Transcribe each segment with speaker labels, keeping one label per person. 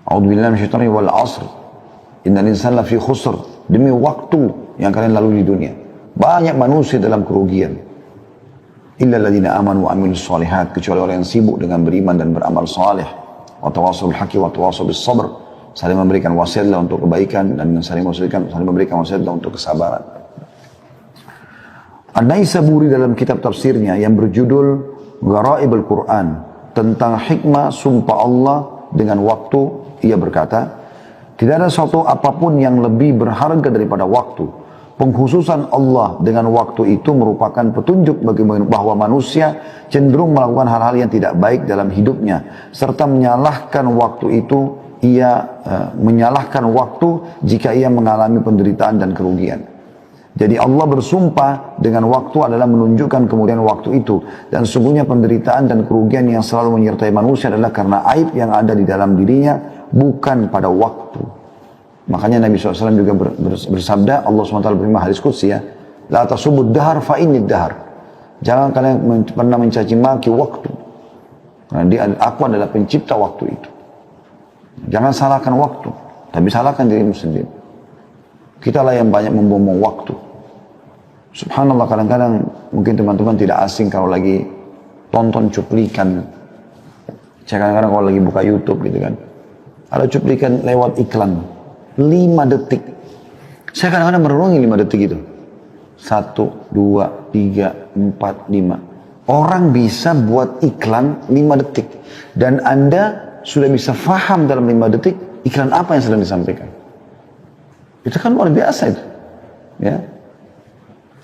Speaker 1: A'udzubillahi minasyaitonir wal 'asr. Innal insana lafi khusr. Demi waktu yang kalian lalui di dunia. Banyak manusia dalam kerugian. Illa alladziina aamanu wa 'amilus shalihat, kecuali orang yang sibuk dengan beriman dan beramal saleh. Wa tawassaw bil haqqi wa tawassaw bis sabr. Saling memberikan wasiatlah untuk kebaikan dan saling memberikan wasiatlah untuk kesabaran. An-Naisaburi dalam kitab tafsirnya yang berjudul Gharaibul Quran tentang hikmah sumpah Allah dengan waktu, ia berkata, tidak ada suatu apapun yang lebih berharga daripada waktu. Pengkhususan Allah dengan waktu itu merupakan petunjuk bagi bahwa manusia cenderung melakukan hal-hal yang tidak baik dalam hidupnya, serta menyalahkan waktu itu, menyalahkan waktu jika ia mengalami penderitaan dan kerugian. Jadi Allah bersumpah dengan waktu adalah menunjukkan kemudian waktu itu. Dan sungguhnya penderitaan dan kerugian yang selalu menyertai manusia adalah karena aib yang ada di dalam dirinya, bukan pada waktu. Makanya Nabi SAW juga bersabda, Allah SWT berfirman hadis qudsi ya, La tasubud dahar fa innid dahar. Jangan kalian pernah mencaci maki waktu. Karena aku adalah pencipta waktu itu. Jangan salahkan waktu, tapi salahkan dirimu sendiri. Kita lah yang banyak membuang waktu. Subhanallah, kadang-kadang mungkin teman-teman tidak asing kalau lagi tonton cuplikan. Saya kadang-kadang kalau lagi buka YouTube gitu kan, ada cuplikan lewat iklan 5 detik. Saya kadang-kadang merenungi 5 detik itu. 1, 2, 3, 4, 5. Orang bisa buat iklan 5 detik. Dan Anda sudah bisa faham dalam 5 detik iklan apa yang sedang disampaikan. Itu kan luar biasa itu. Ya.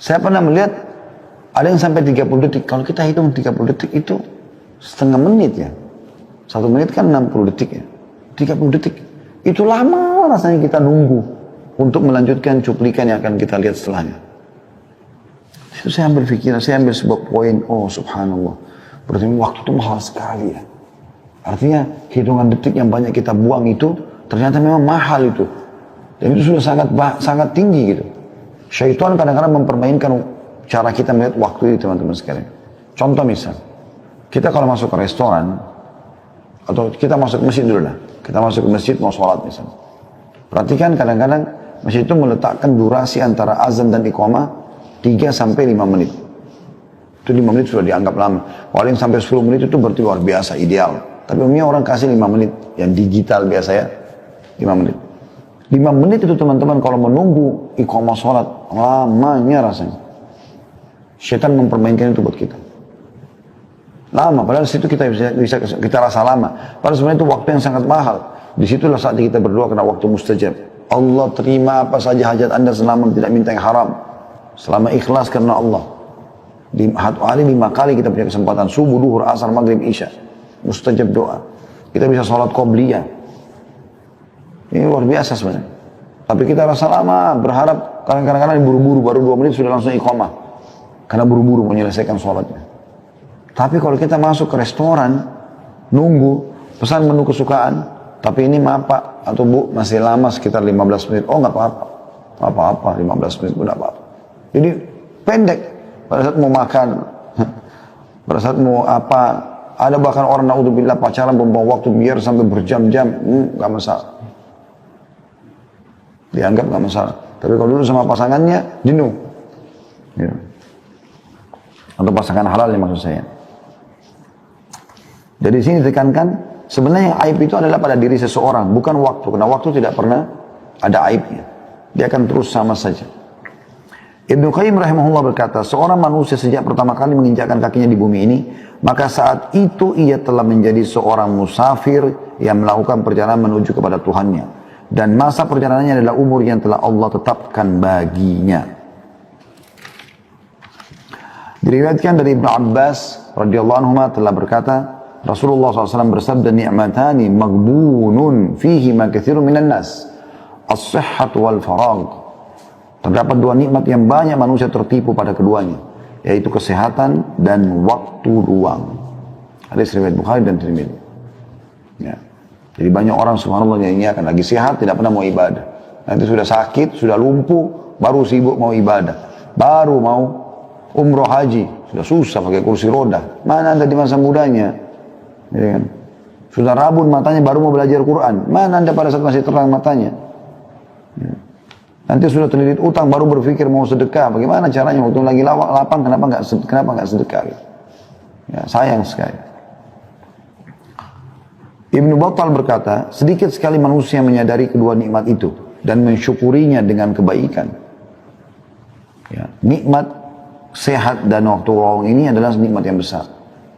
Speaker 1: Saya pernah melihat ada yang sampai 30 detik. Kalau kita hitung 30 detik itu setengah menit ya. 1 menit kan 60 detik ya. 30 detik. Itu lama rasanya kita nunggu untuk melanjutkan cuplikan yang akan kita lihat setelahnya. Itu saya ambil pikiran, saya ambil sebuah poin, oh subhanallah. Berarti waktu itu mahal sekali ya. Artinya hitungan detik yang banyak kita buang itu ternyata memang mahal itu. Dan itu sudah sangat tinggi gitu. Syaitan kadang-kadang mempermainkan cara kita melihat waktu itu teman-teman sekalian. Contoh misal, kita kalau masuk ke restoran, atau kita masuk ke masjid dulu lah. Kita masuk ke masjid mau sholat misalnya. Perhatikan kadang-kadang masjid itu meletakkan durasi antara azan dan iqamah 3 sampai 5 menit. Itu 5 menit sudah dianggap lama. Kalau yang sampai 10 menit itu berarti luar biasa, ideal. Tapi umumnya orang kasih 5 menit. Yang digital biasa ya, 5 menit. 5 menit itu teman-teman kalau menunggu iqamah sholat, lamanya rasanya. Syaitan mempermainkan itu buat kita. Lama, padahal situ kita bisa kita rasa lama. Padahal sebenarnya itu waktu yang sangat mahal. Disitulah saat kita berdoa karena waktu mustajab. Allah terima apa saja hajat anda selama tidak minta yang haram. Selama ikhlas karena Allah. Di hari 5 kali kita punya kesempatan. Subuh, duhur, asar, maghrib, isya. Mustajab doa. Kita bisa sholat qobliyah. Ini luar biasa sebenarnya. Tapi kita rasa lama, berharap kadang-kadang buru-buru, baru 2 menit sudah langsung iqamah. Karena buru-buru menyelesaikan sholatnya. Tapi kalau kita masuk ke restoran, nunggu, pesan menu kesukaan, tapi ini maaf Pak, atau Bu, masih lama sekitar 15 menit. Oh nggak apa-apa, nggak apa-apa, 15 menit udah apa-apa. Jadi pendek, pada saat mau makan, pada saat mau apa, ada bahkan orang naudzubillah pacaran membawa waktu biar sampai berjam-jam, nggak masalah. Dianggap nggak masalah. Tapi kalau dulu sama pasangannya, jenuh. Ya. Atau pasangan halal maksud saya. Jadi di sini ditekankan, sebenarnya aib itu adalah pada diri seseorang, bukan waktu. Karena waktu tidak pernah ada aibnya. Dia akan terus sama saja. Ibnu Qayyim rahimahullah berkata, seorang manusia sejak pertama kali menginjakkan kakinya di bumi ini, maka saat itu ia telah menjadi seorang musafir yang melakukan perjalanan menuju kepada Tuhannya. Dan masa perjalanannya adalah umur yang telah Allah tetapkan baginya. Diriwayatkan dari Ibnu Abbas radhiyallahu anhu telah berkata, Rasulullah SAW bersabda, ni'matani maghbunun fihi ma katsirun minan nas, as-sihhat wal faragh. Terdapat 2 nikmat yang banyak manusia tertipu pada keduanya, yaitu kesehatan dan waktu luang. Hadis riwayat Bukhari dan Tirmidzi. Ya. Jadi banyak orang subhanallah yang akan lagi sehat tidak pernah mau ibadah. Nanti sudah sakit, sudah lumpuh, baru sibuk mau ibadah. Baru mau umroh haji, sudah susah pakai kursi roda. Mana anda di masa mudanya? Ya kan? Sudah rabun matanya baru mau belajar Quran. Mana Anda pada saat masih terang matanya? Nanti sudah terlilit utang baru berpikir mau sedekah. Bagaimana caranya waktu lagi lapang kenapa nggak sedekah? Ya, sayang sekali. Ibnu Battal berkata, sedikit sekali manusia menyadari kedua nikmat itu dan mensyukurinya dengan kebaikan. Ya, nikmat sehat dan waktu luang ini adalah nikmat yang besar.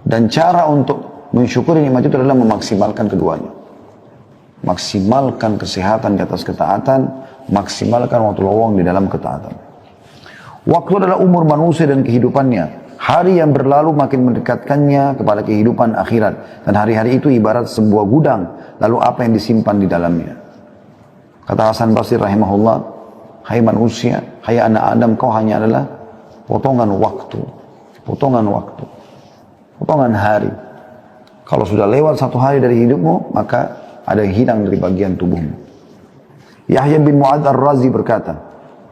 Speaker 1: Dan cara untuk mensyukuri nikmat itu adalah memaksimalkan keduanya. Maksimalkan kesehatan di atas ketaatan, maksimalkan waktu luang di dalam ketaatan. Waktu adalah umur manusia dan kehidupannya. Hari yang berlalu makin mendekatkannya kepada kehidupan akhirat. Dan hari-hari itu ibarat sebuah gudang. Lalu apa yang disimpan di dalamnya? Kata Hasan Basri rahimahullah, hai manusia, hai anak Adam, kau hanya adalah potongan waktu. Potongan waktu. Potongan hari. Kalau sudah lewat satu hari dari hidupmu, maka ada yang hilang dari bagian tubuhmu. Yahya bin Mu'adz Ar-Razi berkata,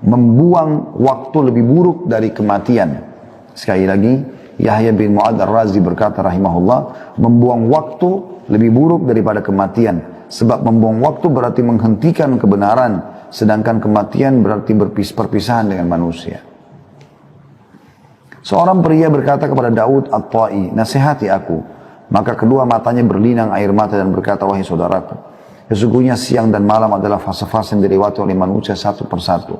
Speaker 1: membuang waktu lebih buruk dari kematian. Sekali lagi, Yahya bin Mu'adz Ar-Razi berkata rahimahullah, membuang waktu lebih buruk daripada kematian. Sebab membuang waktu berarti menghentikan kebenaran, sedangkan kematian berarti perpisahan dengan manusia. Seorang pria berkata kepada Daud At-Ta'i, nasihati aku. Maka kedua matanya berlinang air mata dan berkata, wahai saudaraku, sesungguhnya siang dan malam adalah fase-fase yang dilewati oleh manusia satu persatu.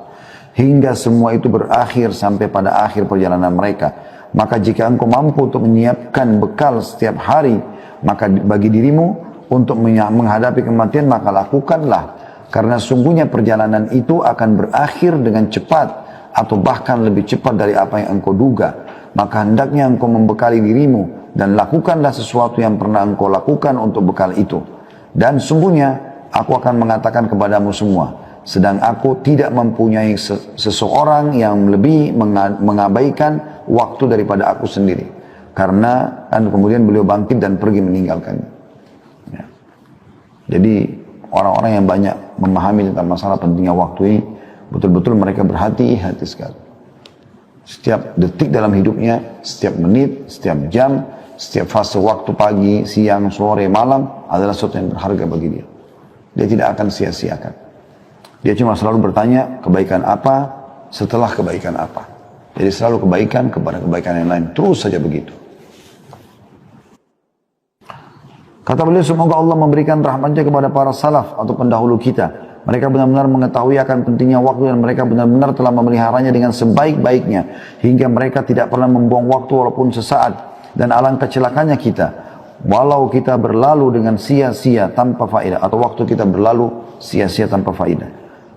Speaker 1: Hingga semua itu berakhir sampai pada akhir perjalanan mereka. Maka jika engkau mampu untuk menyiapkan bekal setiap hari, maka bagi dirimu untuk menghadapi kematian, maka lakukanlah. Karena sungguhnya perjalanan itu akan berakhir dengan cepat, atau bahkan lebih cepat dari apa yang engkau duga. Maka hendaknya engkau membekali dirimu, dan lakukanlah sesuatu yang pernah engkau lakukan untuk bekal itu. Dan sungguhnya aku akan mengatakan kepadamu semua, sedang aku tidak mempunyai seseorang yang lebih mengabaikan waktu daripada aku sendiri. Karena dan kemudian beliau bangkit dan pergi meninggalkannya. Ya. Jadi orang-orang yang banyak memahami tentang masalah pentingnya waktu ini, betul-betul mereka berhati-hati sekali. Setiap detik dalam hidupnya, setiap menit, setiap jam, setiap fase waktu pagi, siang, sore, malam adalah sesuatu yang berharga bagi dia. Dia tidak akan sia-siakan. Dia cuma selalu bertanya, kebaikan apa setelah kebaikan apa. Jadi selalu kebaikan kepada kebaikan yang lain. Terus saja begitu. Kata beliau, semoga Allah memberikan rahmatnya kepada para salaf atau pendahulu kita. Mereka benar-benar mengetahui akan pentingnya waktu dan mereka benar-benar telah memeliharanya dengan sebaik-baiknya. Hingga mereka tidak pernah membuang waktu walaupun sesaat. Dan alangkah celakanya kita, walau kita berlalu dengan sia-sia tanpa faedah, atau waktu kita berlalu sia-sia tanpa faedah.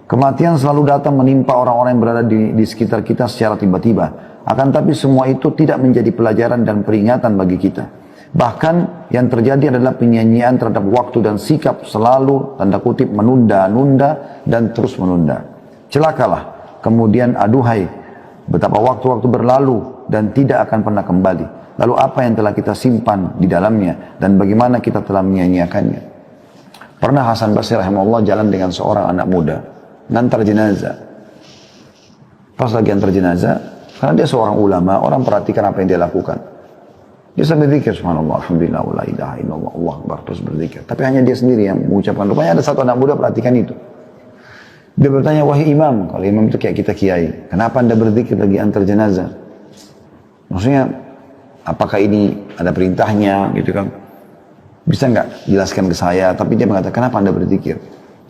Speaker 1: Kematian selalu datang menimpa orang-orang yang berada di sekitar kita secara tiba-tiba. Akan tapi semua itu tidak menjadi pelajaran dan peringatan bagi kita. Bahkan yang terjadi adalah penyanyian terhadap waktu dan sikap selalu, tanda kutip, menunda-nunda dan terus menunda. Celakalah, kemudian aduhai, betapa waktu-waktu berlalu dan tidak akan pernah kembali. Lalu apa yang telah kita simpan di dalamnya dan bagaimana kita telah menyia-nyiakannya. Pernah Hasan Basri rahimahullah jalan dengan seorang anak muda, ngantar jenazah. Pas lagi antar jenazah, karena dia seorang ulama, orang perhatikan apa yang dia lakukan. Dia sambil berzikir, subhanallah, alhamdulillah, la ilaha illallah, Allah akbar, terus berzikir. Tapi hanya dia sendiri yang mengucapkan. Rupanya ada satu anak muda perhatikan itu. Dia bertanya, wahai imam, kalau imam itu kayak kita kiai, kenapa anda berzikir lagi antar jenazah? Maksudnya, apakah ini ada perintahnya gitu kan? Bisa nggak jelaskan ke saya? Tapi dia mengatakan, kenapa anda berzikir?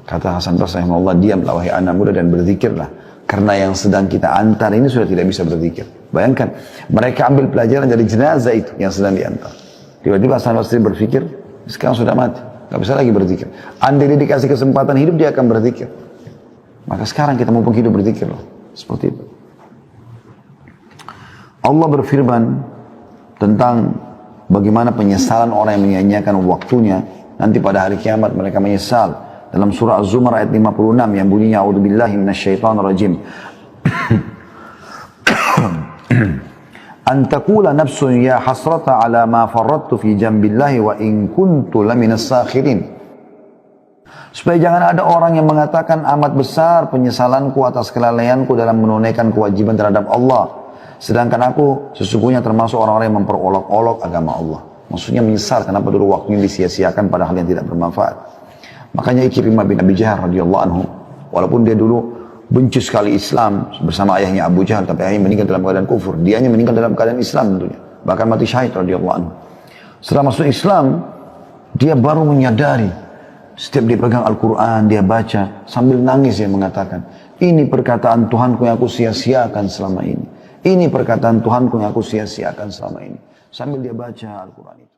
Speaker 1: Kata Hasan Basri rahimahullah, diamlah wahai anak muda dan berzikirlah. Karena yang sedang kita antar ini sudah tidak bisa berzikir. Bayangkan, mereka ambil pelajaran dari jenazah itu yang sedang diantar. Tiba-tiba Hasan Basri berpikir, sekarang sudah mati, nggak bisa lagi berzikir. Andai dia dikasih kesempatan hidup, dia akan berzikir. Maka sekarang kita mumpung hidup berzikir loh. Seperti itu. Allah berfirman tentang bagaimana penyesalan orang yang menyia-nyiakan waktunya. Nanti pada hari kiamat mereka menyesal. Dalam surah Az-Zumar ayat 56 yang bunyinya a'udzubillahi minasyaitonirrajim. An taqula nafsun ya hasrata ala ma farrattu fi jambillahi wa in kuntu laminas sakhirin. Supaya jangan ada orang yang mengatakan amat besar penyesalanku atas kelalaianku dalam menunaikan kewajiban terhadap Allah. Sedangkan aku sesungguhnya termasuk orang-orang yang memperolok-olok agama Allah. Maksudnya menyesal kenapa dulu waktunya disia-siakan pada hal yang tidak bermanfaat. Makanya Ikrimah bin Abi Jahal radhiyallahu anhu, walaupun dia dulu benci sekali Islam bersama ayahnya Abu Jahal, tapi ayahnya meninggal dalam keadaan kufur. Dianya meninggal dalam keadaan Islam tentunya. Bahkan mati syahid radhiyallahu anhu. Setelah masuk Islam, dia baru menyadari. Setiap dia pegang Al-Quran, dia baca, sambil nangis dia mengatakan, ini perkataan Tuhanku yang aku sia-siakan selama ini. Ini perkataan Tuhanku yang aku sia-siakan selama ini. Sambil dia baca Al-Quran itu.